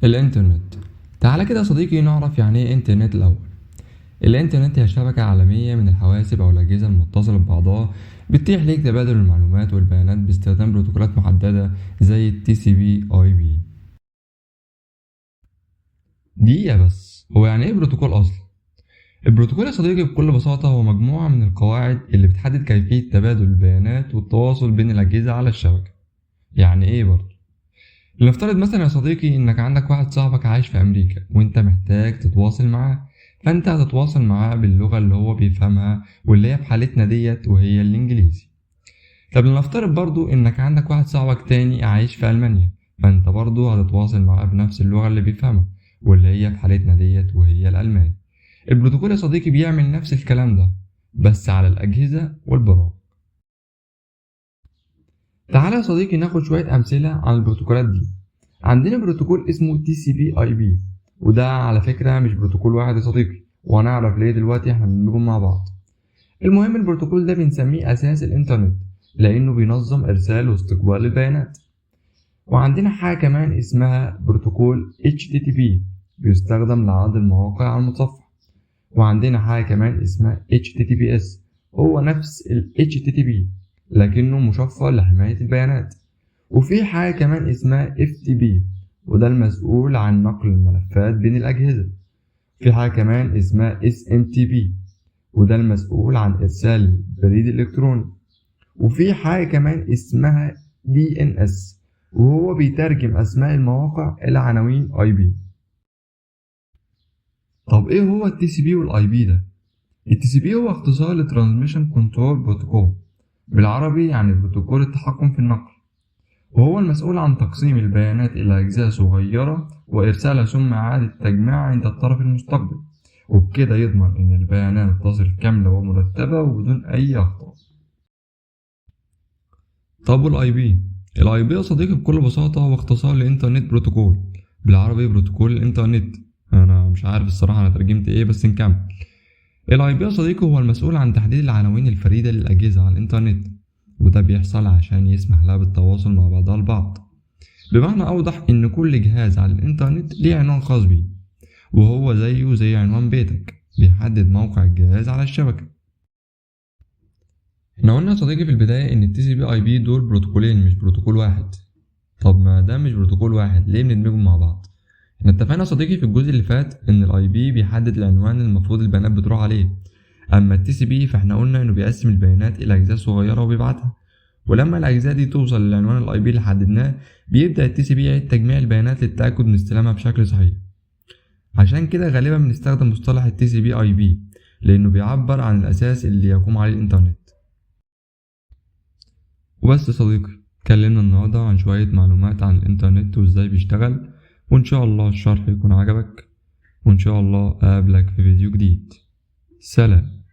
الإنترنت. تعالى كده يا صديقي نعرف يعني إيه إنترنت الأول. الإنترنت هي شبكة عالمية من الحواسب أو الأجهزة المتصلة ببعضها بتتيح ليك تبادل المعلومات والبيانات باستخدام بروتوكولات محددة زي ال TCP/IP. دقيقة بس، هو يعني إيه بروتوكول أصلا؟ البروتوكول يا صديقي بكل بساطة هو مجموعة من القواعد اللي بتحدد كيفية تبادل البيانات والتواصل بين الأجهزة على الشبكة. يعني إيه برضه؟ لنفترض مثلا يا صديقي انك عندك واحد صاحبك عايش في امريكا وانت محتاج تتواصل معاه، فانت هتتواصل معاه باللغة اللي هو بيفهمها واللي هي في حالتنا ديت وهي الانجليزي. طب لنفترض برضو انك عندك واحد صاحبك تاني عايش في المانيا، فانت برضو هتتواصل معاه بنفس اللغة اللي بيفهمها واللي هي في حالتنا ديت وهي الالماني. البروتوكول يا صديقي بيعمل نفس الكلام ده بس على الاجهزة والبرامج. تعالى يا صديقي ناخد شوية أمثلة عن البروتوكولات دي. عندنا بروتوكول اسمه TCP/IP، وده على فكرة مش بروتوكول واحد يا صديقي، وهنعرف ليه دلوقتي احنا بندمجهم مع بعض. المهم البروتوكول ده بنسميه أساس الإنترنت لأنه بينظم إرسال واستقبال البيانات. وعندنا حاجة كمان اسمها بروتوكول HTTP بيستخدم لعرض المواقع على المتصفح. وعندنا حاجة كمان اسمها HTTPS، هو نفس ال HTTP لكنه مشفر لحماية البيانات. وفي حاجة كمان اسمها FTP، وده المسؤول عن نقل الملفات بين الأجهزة. في حاجة كمان اسمها SMTP، وده المسؤول عن إرسال البريد الإلكتروني. وفي حاجة كمان اسمها DNS، وهو بيترجم أسماء المواقع إلى عناوين IP. طب إيه هو ال TCP وال IP ده؟ ال TCP هو اختصار ل Transmission Control Protocol، بالعربي يعني بروتوكول التحكم في النقل، وهو المسؤول عن تقسيم البيانات إلى أجزاء صغيرة وإرسالها ثم إعادة تجميعها عند الطرف المستقبل، وبكده يضمن إن البيانات تصل كاملة ومرتبة وبدون أي أخطاء. طب والاي بي؟ الاي بي يا صديقي بكل بساطة هو اختصار لإنترنت بروتوكول، بالعربي بروتوكول الإنترنت. أنا مش عارف الصراحة أنا ترجمت إيه، بس نكمل. الاي بي يا صديقي هو المسؤول عن تحديد العناوين الفريدة للأجهزة على الإنترنت، وده بيحصل عشان يسمح لها بالتواصل مع بعضها البعض. بمعنى أوضح إن كل جهاز على الإنترنت ليه عنوان خاص بيه، وهو زيه زي عنوان بيتك بيحدد موقع الجهاز على الشبكة. احنا قلنا يا صديقي في البداية إن ال TCP/IP دول بروتوكولين مش بروتوكول واحد. طب ما ده مش بروتوكول واحد، ليه بندمجهم مع بعض؟ احنا اتفقنا يا صديقي في الجزء اللي فات إن ال IP بيحدد العنوان اللي المفروض البيانات بتروح عليه، أما ال TCP فاحنا قلنا إنه بيقسم البيانات إلى أجزاء صغيرة وبيبعتها، ولما الأجزاء دي توصل للعنوان ال IP اللي حددناه بيبدأ ال TCP يعيد تجميع البيانات للتأكد من استلامها بشكل صحيح. عشان كده غالبا بنستخدم مصطلح ال TCP/IP لأنه بيعبر عن الأساس اللي يقوم عليه الإنترنت. وبس يا صديقي، اتكلمنا النهاردة عن شوية معلومات عن الإنترنت وإزاي بيشتغل، وإن شاء الله الشرح يكون عجبك، وإن شاء الله أقابلك في فيديو جديد. سلام.